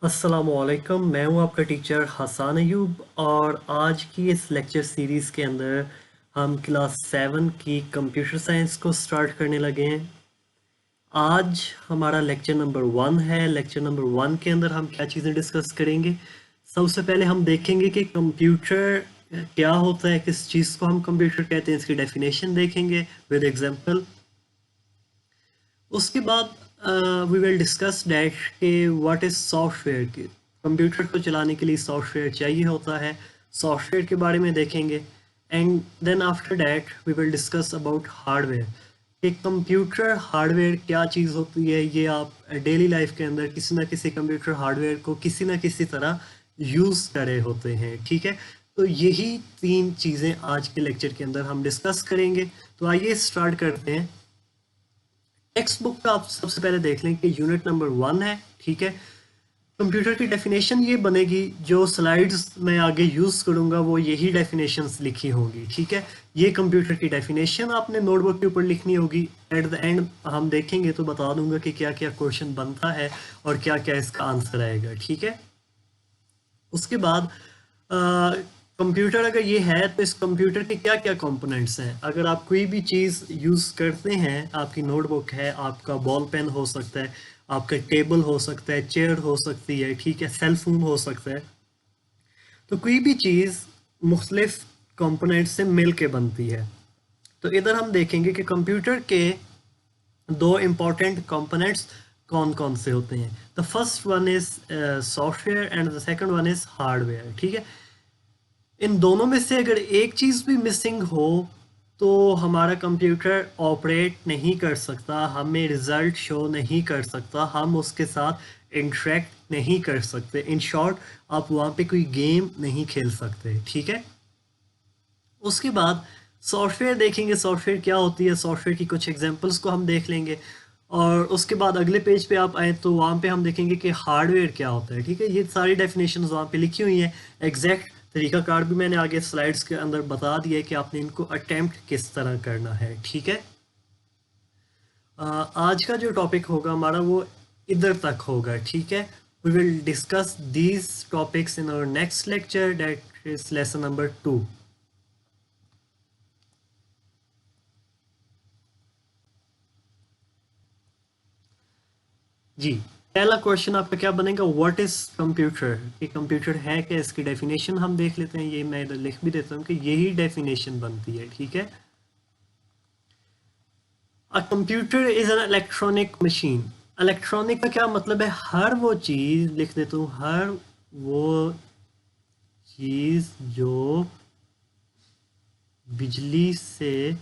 अस्सलामुअलैकुम, मैं हूं आपका टीचर हसान अयूब और आज की इस लेक्चर सीरीज़ के अंदर हम क्लास 7 की कंप्यूटर साइंस को स्टार्ट करने लगे हैं। आज हमारा लेक्चर नंबर 1 है। लेक्चर नंबर 1 के अंदर हम क्या चीज़ें डिस्कस करेंगे। सबसे पहले हम देखेंगे कि कंप्यूटर क्या होता है, किस चीज़ को हम कंप्यूटर कहते हैं, इसकी डेफिनेशन देखेंगे विद एग्जांपल। उसके बाद वी विल डिस्कस डैट के व्हाट इज़ सॉफ्टवेयर की कंप्यूटर को चलाने के लिए सॉफ्टवेयर चाहिए होता है, सॉफ्टवेयर के बारे में देखेंगे। And then after that we will discuss about hardware कि कंप्यूटर हार्डवेयर क्या चीज़ होती है। ये आप डेली लाइफ के अंदर किसी ना किसी कंप्यूटर हार्डवेयर को किसी ना किसी तरह यूज़ करे होते हैं, ठीक है। तो यही 3 चीज़ें आज के लेक्चर के अंदर हम डिस्कस करेंगे। तो आइए स्टार्ट करते हैं। टेक्स्ट बुक का आप सबसे पहले देख लें कि यूनिट नंबर 1 है, ठीक है। कंप्यूटर की डेफिनेशन ये बनेगी, जो स्लाइड्स मैं आगे यूज़ करूँगा वो यही डेफिनेशंस लिखी होंगी, ठीक है। ये कंप्यूटर की डेफिनेशन आपने नोटबुक के ऊपर लिखनी होगी। एट द एंड हम देखेंगे तो बता दूंगा कि क्या क्या क्वेश्चन बनता है और क्या क्या इसका आंसर आएगा, ठीक है। उसके बाद कंप्यूटर अगर ये है तो इस कंप्यूटर के क्या क्या कंपोनेंट्स हैं। अगर आप कोई भी चीज़ यूज़ करते हैं, आपकी नोटबुक है, आपका बॉल पेन हो सकता है, आपका टेबल हो सकता है, चेयर हो सकती है, ठीक है, सेल फोन हो सकता है। तो कोई भी चीज़ मुख्तलिफ कंपोनेंट्स से मिल के बनती है। तो इधर हम देखेंगे कि कंप्यूटर के दो इम्पॉर्टेंट कंपोनेंट्स कौन कौन से होते हैं। The first one is software and the second one is hardware, ठीक है। इन दोनों में से अगर एक चीज़ भी मिसिंग हो तो हमारा कंप्यूटर ऑपरेट नहीं कर सकता, हमें रिजल्ट शो नहीं कर सकता, हम उसके साथ इंटरेक्ट नहीं कर सकते। इन शॉर्ट आप वहाँ पे कोई गेम नहीं खेल सकते, ठीक है। उसके बाद सॉफ्टवेयर देखेंगे, सॉफ्टवेयर क्या होती है, सॉफ्टवेयर की कुछ एग्जांपल्स को हम देख लेंगे। और उसके बाद अगले पेज पे आप आए तो वहाँ पे हम देखेंगे कि हार्डवेयर क्या होता है, ठीक है। ये सारी डेफिनेशंस वहाँ पे लिखी हुई हैं। एग्जैक्ट तरीका कार भी मैंने आगे स्लाइड्स के अंदर बता दिया है कि आपने इनको अटेम्प्ट किस तरह करना है, ठीक है। आज का जो टॉपिक होगा हमारा वो इधर तक होगा, ठीक है। We will discuss these topics in our next lecture, that is lesson number 2। जी, पहला क्वेश्चन आपका क्या बनेगा, व्हाट इज कंप्यूटर। ये कंप्यूटर है क्या, इसकी डेफिनेशन हम देख लेते हैं। ये मैं इधर लिख भी देता हूँ कि यही डेफिनेशन बनती है, ठीक है। A computer is an electronic machine. Electronic का क्या मतलब है, हर वो चीज, लिख देता हूँ, हर वो चीज जो बिजली से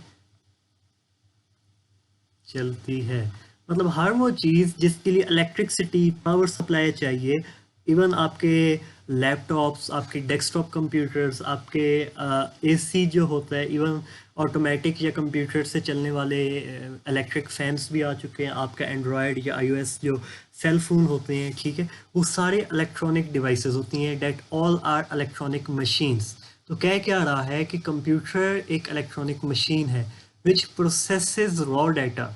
चलती है। मतलब हर वो चीज़ जिसके लिए इलेक्ट्रिसिटी पावर सप्लाई चाहिए। इवन आपके लैपटॉप्स, आपके डेस्कटॉप कंप्यूटर्स, आपके एसी जो होता है, इवन ऑटोमेटिक या कंप्यूटर से चलने वाले इलेक्ट्रिक फैंस भी आ चुके हैं। आपका एंड्रॉयड या आईओएस जो सेल फोन होते हैं, ठीक है, वो सारे इलेक्ट्रॉनिक डिवाइसेस होती हैं। That all are electronic machines. तो कह क्या रहा है कि कंप्यूटर एक इलेक्ट्रॉनिक मशीन है विच प्रोसेसेस रॉ डाटा।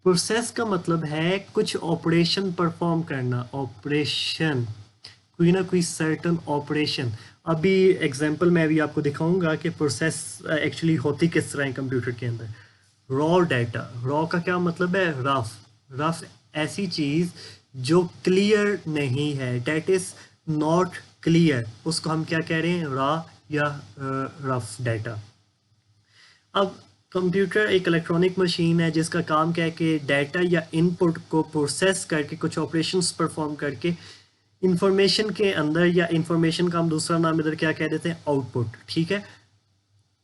प्रोसेस का मतलब है कुछ ऑपरेशन परफॉर्म करना, ऑपरेशन, कोई ना कोई सर्टन ऑपरेशन। अभी एग्जांपल मैं भी आपको दिखाऊंगा कि प्रोसेस एक्चुअली होती किस तरह है कंप्यूटर के अंदर। रॉ डाटा, रॉ का क्या मतलब है, रफ। रफ ऐसी चीज जो क्लियर नहीं है, डेट इज नॉट क्लियर, उसको हम क्या कह रहे हैं, रॉ या रफ डाटा। अब कंप्यूटर एक इलेक्ट्रॉनिक मशीन है जिसका काम क्या है कि डाटा या इनपुट को प्रोसेस करके कुछ ऑपरेशंस परफॉर्म करके इंफॉर्मेशन के अंदर, या इंफॉर्मेशन का हम दूसरा नाम इधर क्या कह देते हैं, आउटपुट, ठीक है।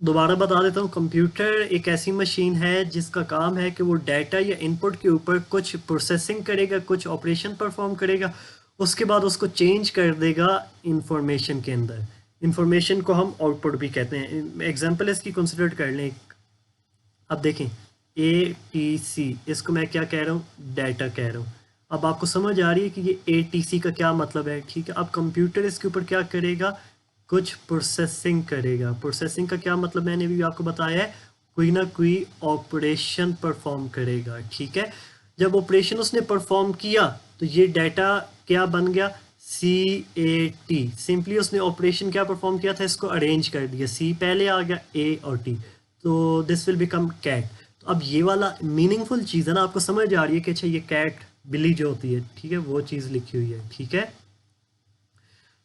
दोबारा बता देता हूँ, कंप्यूटर एक ऐसी मशीन है जिसका काम है कि वो डाटा या इनपुट के ऊपर कुछ प्रोसेसिंग करेगा, कुछ ऑपरेशन परफॉर्म करेगा, उसके बाद उसको चेंज कर देगा इंफॉर्मेशन के अंदर। इंफॉर्मेशन को हम आउटपुट भी कहते हैं। एग्जांपल इसकी कंसिडर कर लें। अब देखें, ए टी सी, इसको मैं क्या कह रहा हूँ, डाटा कह रहा हूँ। अब आपको समझ आ रही है कि ये ए टी सी का क्या मतलब है, ठीक है। अब कंप्यूटर इसके ऊपर क्या करेगा, कुछ प्रोसेसिंग करेगा। प्रोसेसिंग का क्या मतलब मैंने भी आपको बताया है, कोई ना कोई ऑपरेशन परफॉर्म करेगा, ठीक है। जब ऑपरेशन उसने परफॉर्म किया तो ये डाटा क्या बन गया, CAT, सिंपली उसने ऑपरेशन क्या परफॉर्म किया था, इसको अरेंज कर दिया, C पहले आ गया, A और T, तो दिस विल बिकम कैट। तो अब ये वाला मीनिंगफुल चीज़ है ना, आपको समझ आ रही है कि अच्छा ये कैट बिल्ली जो होती है, ठीक है, वो चीज़ लिखी हुई है, ठीक है।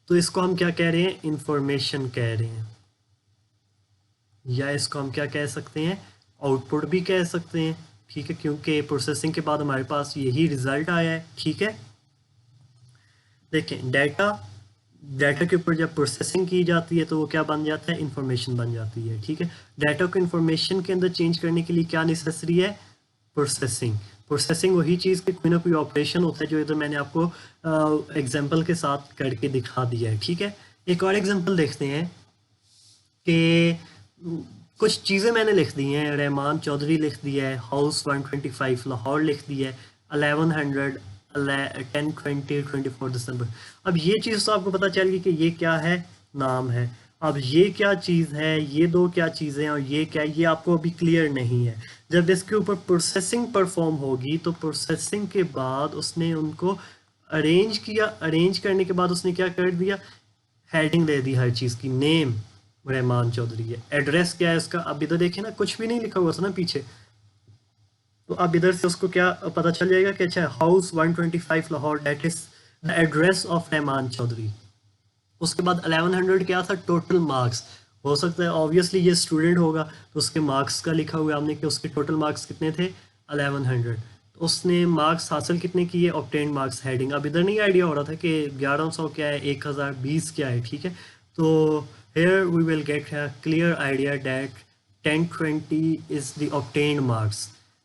तो इसको हम क्या कह रहे हैं, इंफॉर्मेशन कह रहे हैं, या इसको हम क्या कह सकते हैं, आउटपुट भी कह सकते हैं, ठीक है, क्योंकि प्रोसेसिंग के बाद हमारे पास यही रिजल्ट आया है, ठीक है। देखें, डाटा के ऊपर जब प्रोसेसिंग की जाती है तो वो क्या बन जाता है, इंफॉर्मेशन बन जाती है, ठीक है। डाटा को इंफॉर्मेशन के अंदर चेंज करने के लिए क्या नेसेसरी है, प्रोसेसिंग। प्रोसेसिंग वही चीज़ कि कोई ना कोई ऑपरेशन होता है जो इधर मैंने आपको एग्जांपल के साथ करके दिखा दिया है, ठीक है। एक और एग्जांपल देखते हैं कि कुछ चीज़ें मैंने लिख दी हैं, रहमान चौधरी लिख दिया है, हाउस 125 लाहौर लिख दिया है, 1100 10 20 24 दिसंबर। अब ये चीज़ तो आपको पता चल गई कि ये क्या है, नाम है। अब ये क्या चीज़ है, ये दो क्या चीज़ें और ये क्या, ये आपको अभी क्लियर नहीं है। जब इसके ऊपर प्रोसेसिंग परफॉर्म होगी तो प्रोसेसिंग के बाद उसने उनको अरेंज किया, अरेंज करने के बाद उसने क्या कर दिया, हेडिंग दे दी हर चीज़ की, नेम रहमान चौधरी है, एड्रेस क्या है उसका, अब इधर देखें ना कुछ भी नहीं लिखा हुआ था ना पीछे, तो अब इधर से उसको क्या पता चल जाएगा कि अच्छा house 125 Lahore, that is the address of Rahman Chaudhary. उसके बाद 1100 क्या था, टोटल मार्क्स। हो सकता है ऑब्वियसली ये स्टूडेंट होगा तो उसके मार्क्स का लिखा हुआ हमने कि उसके टोटल मार्क्स कितने थे, 1100। तो उसने मार्क्स हासिल कितने किए, ऑब्टेन मार्क्स, हेडिंग। अब इधर नहीं आइडिया हो रहा था कि 1100 क्या है, 1020 क्या है, ठीक है। तो here we will get a clear idea that 1020 is the obtained marks।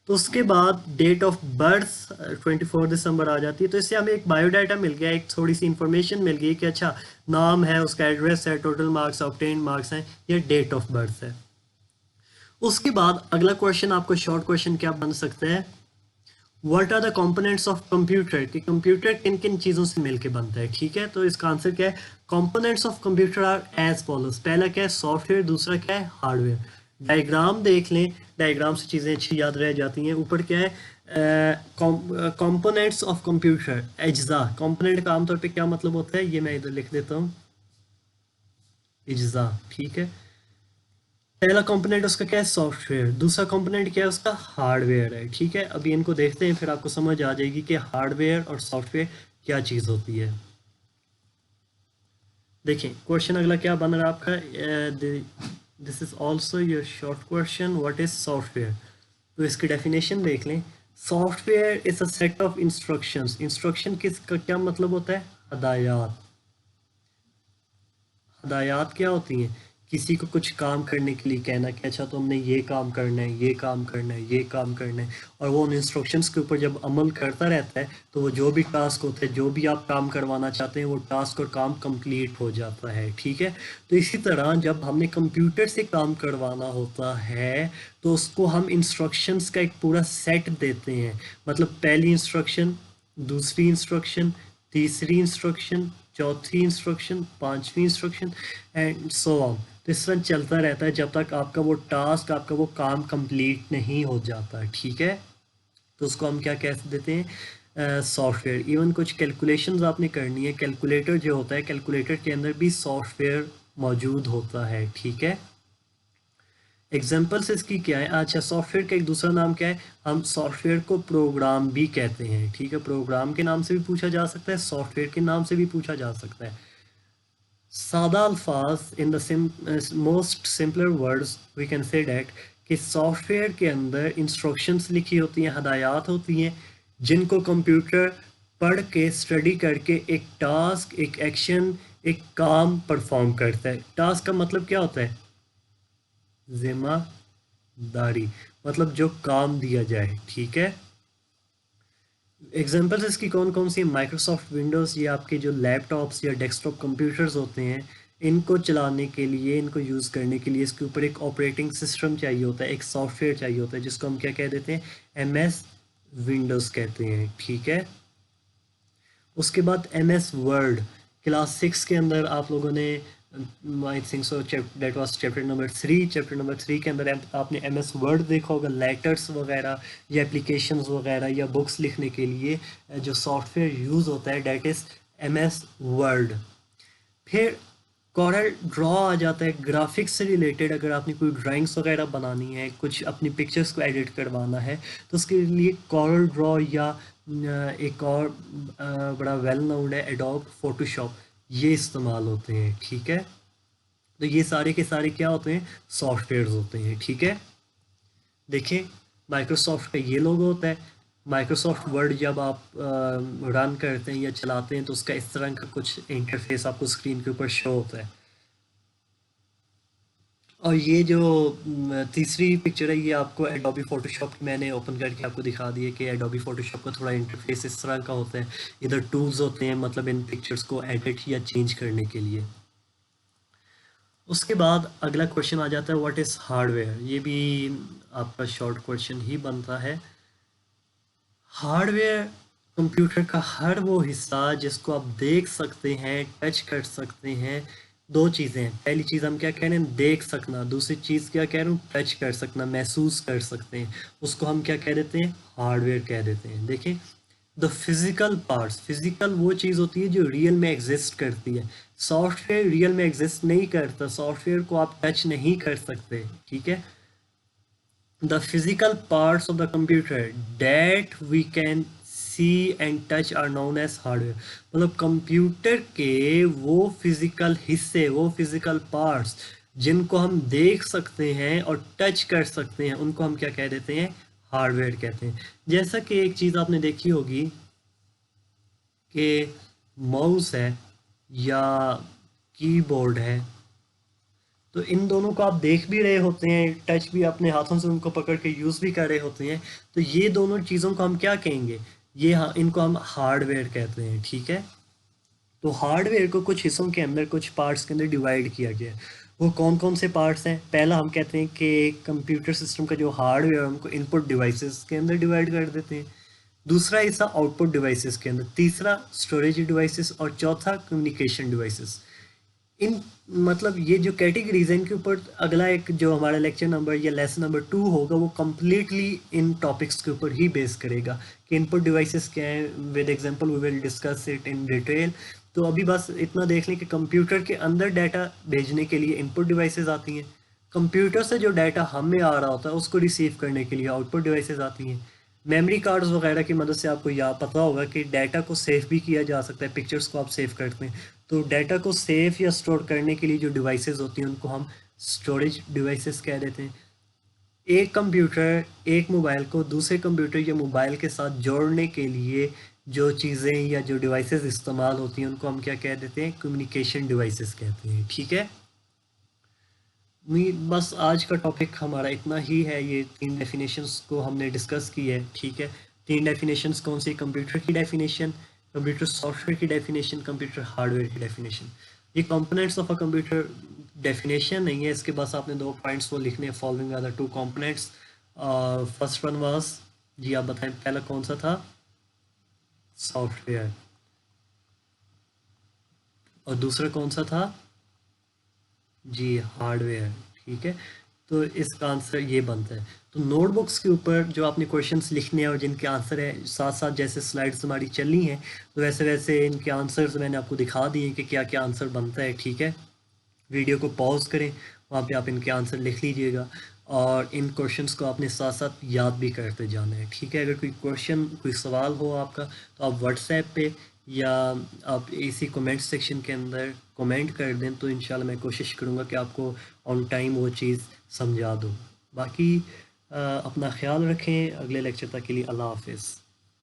तो उसके बाद डेट ऑफ बर्थ 24 दिसंबर आ जाती है, तो इससे हमें एक बायोडाटा मिल गया, एक थोड़ी सी इंफॉर्मेशन मिल गई कि अच्छा नाम है, उसका एड्रेस है, टोटल मार्क्स, ऑब्टेन्ड मार्क्स हैं, या डेट ऑफ बर्थ है। उसके बाद अगला क्वेश्चन आपको शॉर्ट क्वेश्चन क्या बन सकता है, what are the components of computer, कि कंप्यूटर किन किन चीज़ों से मिलके बनता है, ठीक है। तो इसका आंसर क्या है, components of computer are as follows. पहला क्या है, सॉफ्टवेयर, दूसरा क्या है, हार्डवेयर। डायग्राम देख लें, डायग्राम से चीज़ें अच्छी याद रह जाती हैं। ऊपर क्या है, कंपोनेंट्स ऑफ कंप्यूटर, अज्जा। कंपोनेंट का आमतौर पे क्या मतलब होता है, ये मैं इधर लिख देता हूँ, अज्जा, ठीक है। पहला कंपोनेंट उसका क्या है, सॉफ्टवेयर, दूसरा कंपोनेंट क्या है उसका, हार्डवेयर है, ठीक है। अभी इनको देखते हैं, फिर आपको समझ आ जाएगी कि हार्डवेयर और सॉफ्टवेयर क्या चीज़ होती है। देखिए क्वेश्चन अगला क्या बन रहा है आपका, this is also your short question, what is software. तो इसकी डेफिनेशन देख लें, software is a set of instructions. Instruction किसका क्या मतलब होता है, हदायत। हदायत क्या होती हैं, किसी को कुछ काम करने के लिए कहना कि अच्छा तुमने ये काम करना है, ये काम करना है, ये काम करना है, और वो उन इंस्ट्रक्शंस के ऊपर जब अमल करता रहता है तो वो जो भी टास्क होते हैं, जो भी आप काम करवाना चाहते हैं, वो टास्क और काम कंप्लीट हो जाता है, ठीक है। तो इसी तरह जब हमने कंप्यूटर से काम करवाना होता है तो उसको हम इंस्ट्रक्शंस का एक पूरा सेट देते हैं, मतलब पहली इंस्ट्रक्शन, दूसरी इंस्ट्रक्शन, तीसरी इंस्ट्रक्शन, चौथी इंस्ट्रक्शन, पांचवी इंस्ट्रक्शन, एंड सो ऑन। तो इस तरह चलता रहता है जब तक आपका वो टास्क, आपका वो काम कंप्लीट नहीं हो जाता, ठीक है। तो उसको हम क्या कह देते हैं, सॉफ्टवेयर। इवन कुछ कैलकुलेशंस आपने करनी है, कैलकुलेटर जो होता है, कैलकुलेटर के अंदर भी सॉफ्टवेयर मौजूद होता है, ठीक है। एग्जाम्पल्स इसकी क्या है, अच्छा सॉफ्टवेयर का एक दूसरा नाम क्या है, हम सॉफ्टवेयर को प्रोग्राम भी कहते हैं, ठीक है। प्रोग्राम के नाम से भी पूछा जा सकता है, सॉफ्टवेयर के नाम से भी पूछा जा सकता है। सादा अल्फाज, in the most simpler words we can say that कि सॉफ्टवेयर के अंदर इंस्ट्रक्शंस लिखी होती हैं, हदायत होती हैं, जिनको कंप्यूटर पढ़ के, स्टडी करके एक टास्क, एक एक्शन, एक काम परफॉर्म करता है। टास्क का मतलब क्या होता है, जिम्मेदारी, मतलब जो काम दिया जाए, ठीक है। एग्जाम्पल्स इसकी कौन कौन सी, माइक्रोसॉफ्ट विंडोज़, ये आपके जो लैपटॉप्स या डेस्कटॉप कंप्यूटर्स होते हैं, इनको चलाने के लिए, इनको यूज़ करने के लिए इसके ऊपर एक ऑपरेटिंग सिस्टम चाहिए होता है, एक सॉफ्टवेयर चाहिए होता है, जिसको हम क्या कह देते हैं, MS विंडोज़ कहते हैं, ठीक है। उसके बाद MS वर्ड, क्लास 6 के अंदर आप लोगों ने, I think so that was chapter number 3, chapter number 3 के अंदर आपने MS वर्ड देखा होगा। लेटर्स वगैरह या एप्लीकेशंस वगैरह या बुक्स लिखने के लिए जो सॉफ्टवेयर यूज़ होता है, दैट इज़ MS वर्ड। फिर कॉरल ड्रॉ आ जाता है, ग्राफिक्स से रिलेटेड अगर आपने कोई ड्राइंग्स वगैरह बनानी है, कुछ अपनी पिक्चर्स को एडिट करवाना है, तो उसके लिए कॉरल ड्रॉ या एक और बड़ा वेल नोन है एडोब फोटोशॉप, ये इस्तेमाल होते हैं। ठीक है, तो ये सारे के सारे क्या होते हैं, सॉफ्टवेयर्स होते हैं। ठीक है, देखिए माइक्रोसॉफ्ट का ये लोगो होता है। माइक्रोसॉफ्ट वर्ड जब आप रन करते हैं या चलाते हैं तो उसका इस तरह का कुछ इंटरफेस आपको स्क्रीन के ऊपर शो होता है। और ये जो तीसरी पिक्चर है, ये आपको एडोबी फोटोशॉप मैंने ओपन करके आपको दिखा दी है कि एडोबी फोटोशॉप का थोड़ा इंटरफेस इस तरह का होता है। इधर टूल्स होते हैं, मतलब इन पिक्चर्स को एडिट या चेंज करने के लिए। उसके बाद अगला क्वेश्चन आ जाता है व्हाट इज़ हार्डवेयर। ये भी आपका शॉर्ट क्वेश्चन ही बनता है। हार्डवेयर कंप्यूटर का हर वो हिस्सा जिसको आप देख सकते हैं, टच कर सकते हैं। दो चीज़ें हैं, पहली चीज़ हम क्या कह रहे हैं, देख सकना। दूसरी चीज़ क्या कह रहे हूँ, टच कर सकना, महसूस कर सकते हैं। उसको हम क्या कह देते हैं, हार्डवेयर कह देते हैं। देखिए द फिजिकल पार्ट्स, फिजिकल वो चीज़ होती है जो रियल में एग्जिस्ट करती है। सॉफ्टवेयर रियल में एग्जिस्ट नहीं करता, सॉफ्टवेयर को आप टच नहीं कर सकते। ठीक है, the physical parts of the computer that we can see and touch are known as hardware। मतलब कंप्यूटर के वो फिजिकल हिस्से, वो फिजिकल पार्ट्स जिनको हम देख सकते हैं और टच कर सकते हैं, उनको हम क्या कह देते हैं, हार्डवेयर कहते हैं। जैसा कि एक चीज़ आपने देखी होगी कि माउस है या कीबोर्ड है, तो इन दोनों को आप देख भी रहे होते हैं, टच भी अपने हाथों से उनको पकड़ के यूज़ भी कर रहे होते हैं। तो ये दोनों चीज़ों को हम क्या कहेंगे, ये इनको हम हार्डवेयर कहते हैं। ठीक है, तो हार्डवेयर को कुछ हिस्सों के अंदर, कुछ पार्ट्स के अंदर डिवाइड किया गया है। वो कौन कौन से पार्ट्स हैं, पहला हम कहते हैं कि कंप्यूटर सिस्टम का जो हार्डवेयर है उनको इनपुट डिवाइसेस के अंदर डिवाइड कर देते हैं। दूसरा हिस्सा आउटपुट डिवाइसेस के अंदर, तीसरा स्टोरेज डिवाइसेस और चौथा कम्युनिकेशन डिवाइसेस। इन मतलब ये जो कैटेगरीज हैं इनके ऊपर अगला एक जो हमारा लेक्चर नंबर या लेसन नंबर 2 होगा वो कम्प्लीटली इन टॉपिक्स के ऊपर ही बेस करेगा कि इनपुट डिवाइसेस क्या हैं। With example we will discuss it in detail. तो अभी बस इतना देख लें कि कंप्यूटर के अंदर डाटा भेजने के लिए इनपुट डिवाइसेस आती हैं, कंप्यूटर से जो डाटा हमें आ रहा होता है उसको रिसीव करने के लिए आउटपुट डिवाइसेस आती हैं। मेमोरी कार्ड्स वगैरह की मदद से आपको याद पता होगा कि डाटा को सेव भी किया जा सकता है, पिक्चर्स को आप सेव करते हैं। तो डाटा को सेव या स्टोर करने के लिए जो डिवाइसेस होती हैं उनको हम स्टोरेज डिवाइसेस कह देते हैं। एक कंप्यूटर, एक मोबाइल को दूसरे कंप्यूटर या मोबाइल के साथ जोड़ने के लिए जो चीज़ें या जो डिवाइसेस इस्तेमाल होती हैं उनको हम क्या कह देते हैं, कम्युनिकेशन डिवाइसेस कहते हैं। ठीक है, बस आज का टॉपिक हमारा इतना ही है। ये 3 डेफिनेशंस को हमने डिस्कस की है। ठीक है, 3 डेफिनेशंस कौन सी, कंप्यूटर की डेफिनेशन, कंप्यूटर सॉफ्टवेयर की डेफिनेशन, कंप्यूटर हार्डवेयर की डेफिनेशन। ये components of a computer definition नहीं है, इसके पास आपने 2 पॉइंट्स वो लिखने हैं, following are the 2 components. First one was, जी आप बताएं पहला कौन सा था, सॉफ्टवेयर, और दूसरा कौन सा था, जी हार्डवेयर। ठीक है, तो इसका आंसर ये बनता है। तो नोटबुक्स के ऊपर जो आपने क्वेश्चंस लिखने हैं और जिनके आंसर है साथ साथ जैसे स्लाइड्स हमारी चलनी हैं तो वैसे वैसे इनके आंसर्स मैंने आपको दिखा दिए कि क्या क्या आंसर बनता है। ठीक है, वीडियो को पॉज करें, वहाँ पे आप इनके आंसर लिख लीजिएगा और इन क्वेश्चंस को आपने साथ साथ याद भी करते जाना है। ठीक है, अगर कोई क्वेश्चन, कोई सवाल हो आपका तो आप व्हाट्सएप पे या आप इसी कमेंट सेक्शन के अंदर कमेंट कर दें, तो इंशाल्लाह मैं कोशिश करूँगा कि आपको ऑन टाइम वो चीज़ समझा दूँ। बाकी अपना ख्याल रखें, अगले लेक्चर तक के लिए अल्लाह हाफिज़।